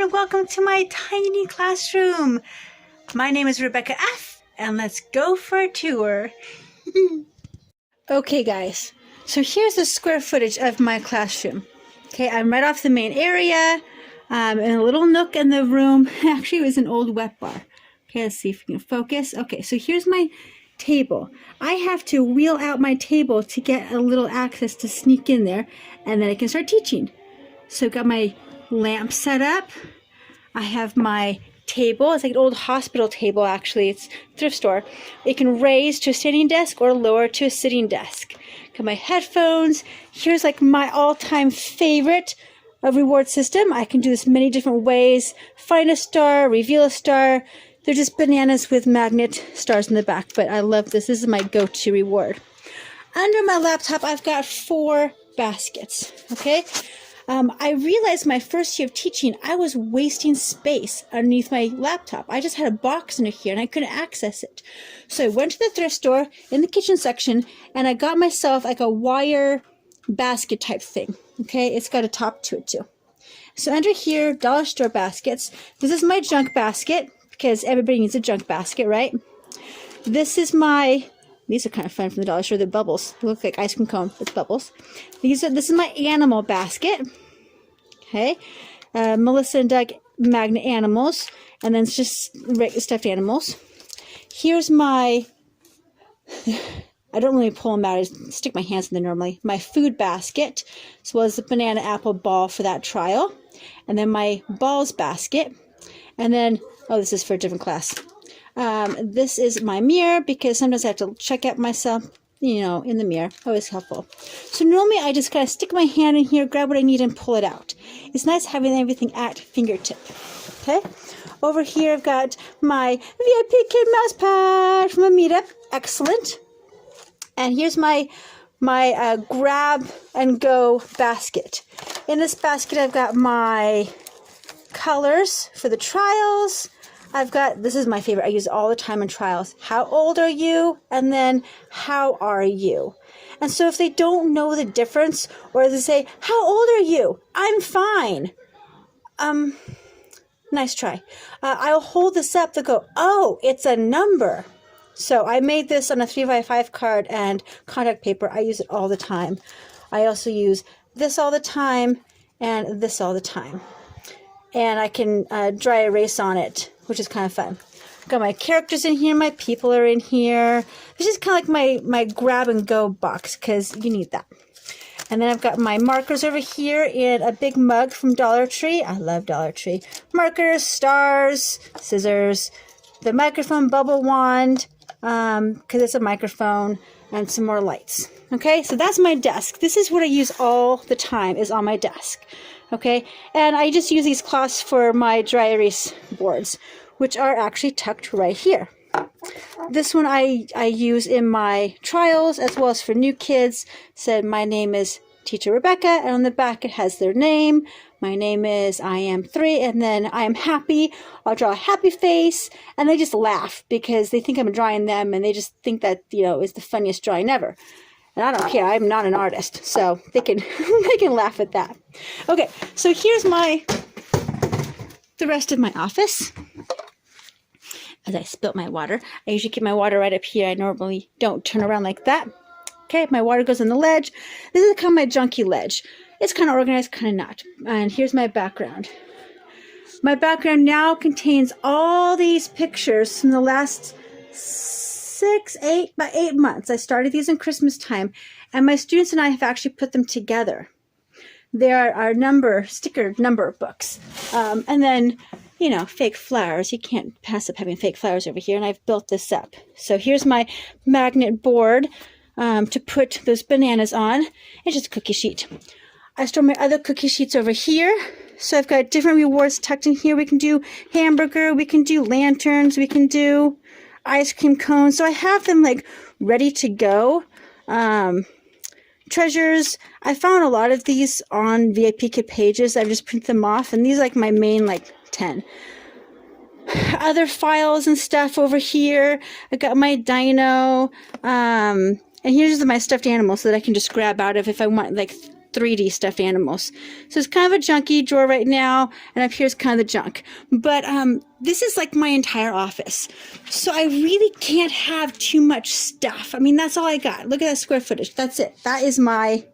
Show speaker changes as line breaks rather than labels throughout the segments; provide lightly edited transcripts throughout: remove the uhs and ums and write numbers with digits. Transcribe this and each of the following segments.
and welcome to my tiny classroom. My name is Rebecca F, and let's go for a tour. Okay guys, so here's the square footage of my classroom. Okay, I'm right off the main area, in a little nook in the room. Actually, it was an old wet bar. Okay, let's see if we can focus. Okay, so here's my table. I have to wheel out my table to get a little access to sneak in there, and then I can start teaching. So I've got my lamp set up. I have my table. It's like an old hospital table, actually. It's a thrift store. It can raise to a standing desk or lower to a sitting desk. Got my headphones. Here's like my all-time favorite reward system. I can do this many different ways. Find a star, reveal a star. They're just bananas with magnet stars in the back, but I love this. This is my go-to reward. Under my laptop, I've got 4 baskets, okay? I realized my first year of teaching, I was wasting space underneath my laptop. I just had a box under here and I couldn't access it. So I went to the thrift store in the kitchen section and I got myself like a wire basket type thing. Okay, it's got a top to it too. So under here, dollar store baskets. This is my junk basket because everybody needs a junk basket, right? This is my... These are kind of fun from the dollar store. They're bubbles. They look like ice cream cone with bubbles. This is my animal basket. Okay. Melissa and Doug magnet animals. And then it's just stuffed animals. Here's my... I don't really pull them out. I stick my hands in there normally. My food basket, as well as the banana apple ball for that trial. And then my balls basket. And then... Oh, this is for a different class. This is my mirror because sometimes I have to check out myself, you know, in the mirror. Always helpful. So normally I just kind of stick my hand in here, grab what I need and pull it out. It's nice having everything at fingertip. Okay. Over here I've got my VIP Kid Mousepad from a meetup. Excellent. And here's my grab and go basket. In this basket I've got my colors for the trials. I've got, this is my favorite, I use it all the time in trials. How old are you? And then, how are you? And so if they don't know the difference, or they say, how old are you? I'm fine. Nice try. I'll hold this up, they'll go, oh, it's a number. So I made this on a 3x5 card and contact paper. I use it all the time. I also use this all the time and this all the time. And I can dry erase on it, which is kind of fun. Got my characters in here, my people are in here. This is kind of like my grab and go box because you need that. And then I've got my markers over here in a big mug from Dollar Tree. I love Dollar Tree. Markers, stars, scissors, the microphone bubble wand, because it's a microphone, and some more lights. Okay, so that's my desk. This is what I use all the time, is on my desk. Okay, and I just use these cloths for my dry erase boards, which are actually tucked right here. This one I use in my trials as well as for new kids. Said my name is Teacher Rebecca, and on the back it has their name. My name is I am 3, and then I am happy. I'll draw a happy face, and they just laugh because they think I'm drawing them, and they just think that, you know, is the funniest drawing ever. And I don't care. I'm not an artist, so they can they can laugh at that. Okay, so here's the rest of my office. As I spilt my water, I usually keep my water right up here. I normally don't turn around like that. Okay, my water goes on the ledge. This is kind of my junky ledge. It's kind of organized, kind of not. And here's my background. My background now contains all these pictures from the last about 8 months. I started these in Christmas time, and my students and I have actually put them together. They are our stickered number books. And then, you know, fake flowers. You can't pass up having fake flowers over here, and I've built this up. So here's my magnet board to put those bananas on. It's just a cookie sheet. I store my other cookie sheets over here. So I've got different rewards tucked in here. We can do hamburger, we can do lanterns, we can do ice cream cones. So I have them like ready to go. Treasures. I found a lot of these on VIP Kid pages. I've just printed them off, and these are like my main like 10. Other files and stuff over here. I got my dino. And here's my stuffed animals so that I can just grab out of if I want like 3D stuffed animals. So it's kind of a junky drawer right now, and up here's kind of the junk. But this is like my entire office. So I really can't have too much stuff. I mean, that's all I got. Look at that square footage. That's it. That is my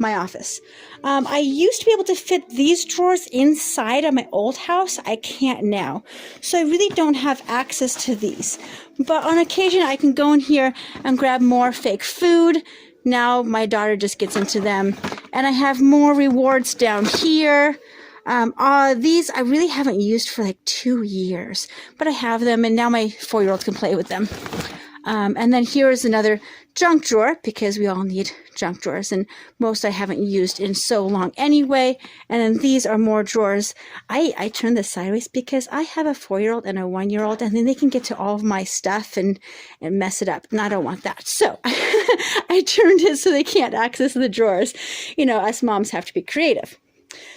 office. I used to be able to fit these drawers inside of my old house. I can't now. So I really don't have access to these. But on occasion, I can go in here and grab more fake food. Now my daughter just gets into them. And I have more rewards down here. These I really haven't used for like 2 years. But I have them, and now my 4-year-old can play with them. And then here is another junk drawer, because we all need junk drawers, and most I haven't used in so long anyway. And then these are more drawers. I turn this sideways because I have a 4-year-old and a 1-year-old, and then they can get to all of my stuff and mess it up, and I don't want that. So I turned it so they can't access the drawers. You know, us moms have to be creative.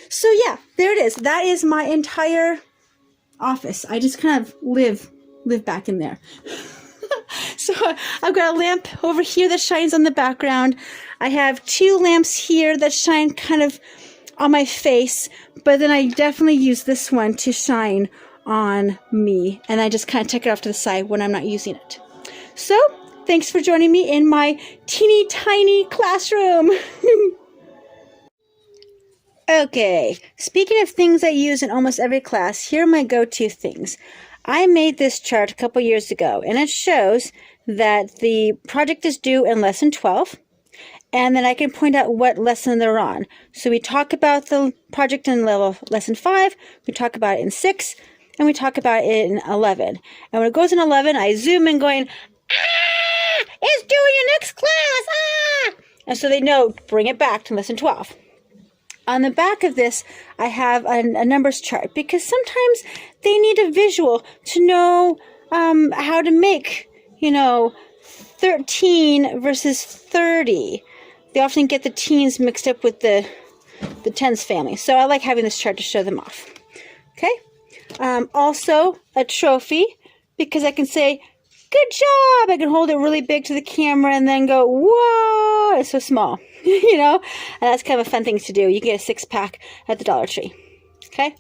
So yeah, there it is. That is my entire office. I just kind of live back in there. So I've got a lamp over here that shines on the background. I have 2 lamps here that shine kind of on my face, but then I definitely use this one to shine on me, and I just kind of take it off to the side when I'm not using it. So thanks for joining me in my teeny tiny classroom. Okay, speaking of things I use in almost every class, here are my go-to things. I made this chart a couple years ago, and it shows that the project is due in lesson 12, and then I can point out what lesson they're on. So we talk about the project in lesson 5, we talk about it in 6, and we talk about it in 11. And when it goes in 11, I zoom in going, ah, it's due in your next class, ah! And so they know, bring it back to lesson 12. On the back of this, I have a numbers chart, because sometimes they need a visual to know how to make, 13 versus 30. They often get the teens mixed up with the tens family. So I like having this chart to show them off. Okay. Also, a trophy, because I can say, good job. I can hold it really big to the camera and then go, whoa, it's so small. And that's kind of a fun thing to do. You can get a 6-pack at the Dollar Tree. Okay.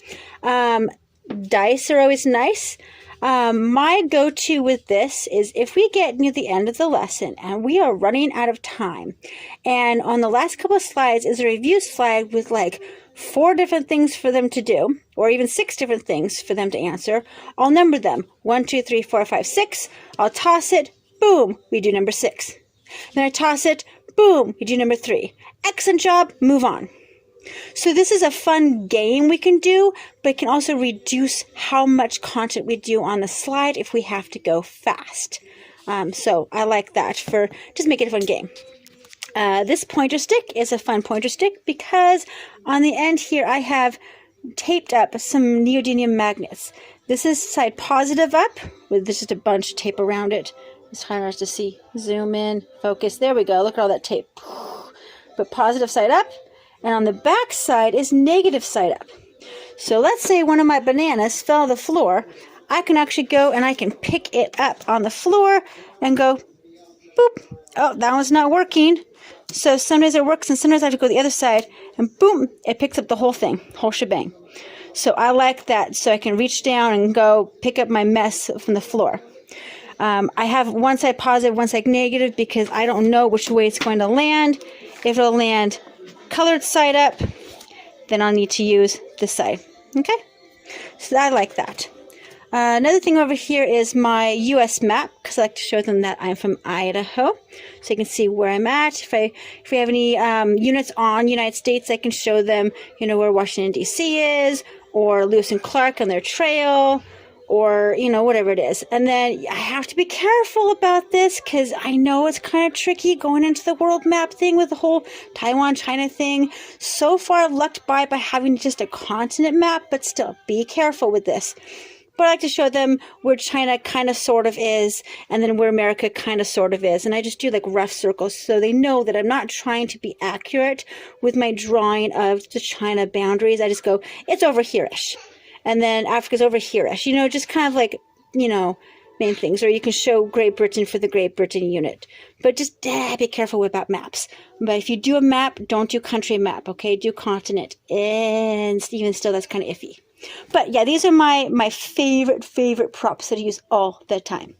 Dice are always nice. My go-to with this is if we get near the end of the lesson and we are running out of time, and on the last couple of slides is a review slide with like 4 different things for them to do, or even 6 different things for them to answer, I'll number them 1, 2, 3, 4, 5, 6. I'll toss it. Boom. We do number 6. Then I toss it. Boom, you do number 3. Excellent job, move on. So this is a fun game we can do, but it can also reduce how much content we do on the slide if we have to go fast. So I like that for just make it a fun game. This pointer stick is a fun pointer stick because on the end here I have taped up some neodymium magnets. This is side positive up with just a bunch of tape around it. It's hard to see. Zoom in, focus. There we go. Look at all that tape. But positive side up. And on the back side is negative side up. So let's say one of my bananas fell on the floor. I can actually go and I can pick it up on the floor and go, boop. Oh, that one's not working. So sometimes it works and sometimes I have to go to the other side and boom, it picks up the whole thing, whole shebang. So I like that. So I can reach down and go pick up my mess from the floor. I have one side positive, one side negative, because I don't know which way it's going to land. If it'll land colored side up, then I'll need to use this side. Okay? So I like that. Another thing over here is my U.S. map, because I like to show them that I'm from Idaho, so you can see where I'm at. If we have any units on United States, I can show them, where Washington, D.C. is, or Lewis and Clark on their trail, or, whatever it is. And then I have to be careful about this because I know it's kind of tricky going into the world map thing with the whole Taiwan, China thing. So far, I've lucked by having just a continent map, but still, be careful with this. But I like to show them where China kind of sort of is, and then where America kind of sort of is. And I just do like rough circles so they know that I'm not trying to be accurate with my drawing of the China boundaries. I just go, it's over here-ish. And then Africa's over here-ish. Just kind of like, main things. Or you can show Great Britain for the Great Britain unit. But just be careful about maps. But if you do a map, don't do country map, okay? Do continent. And even still, that's kind of iffy. But yeah, these are my favorite props that I use all the time.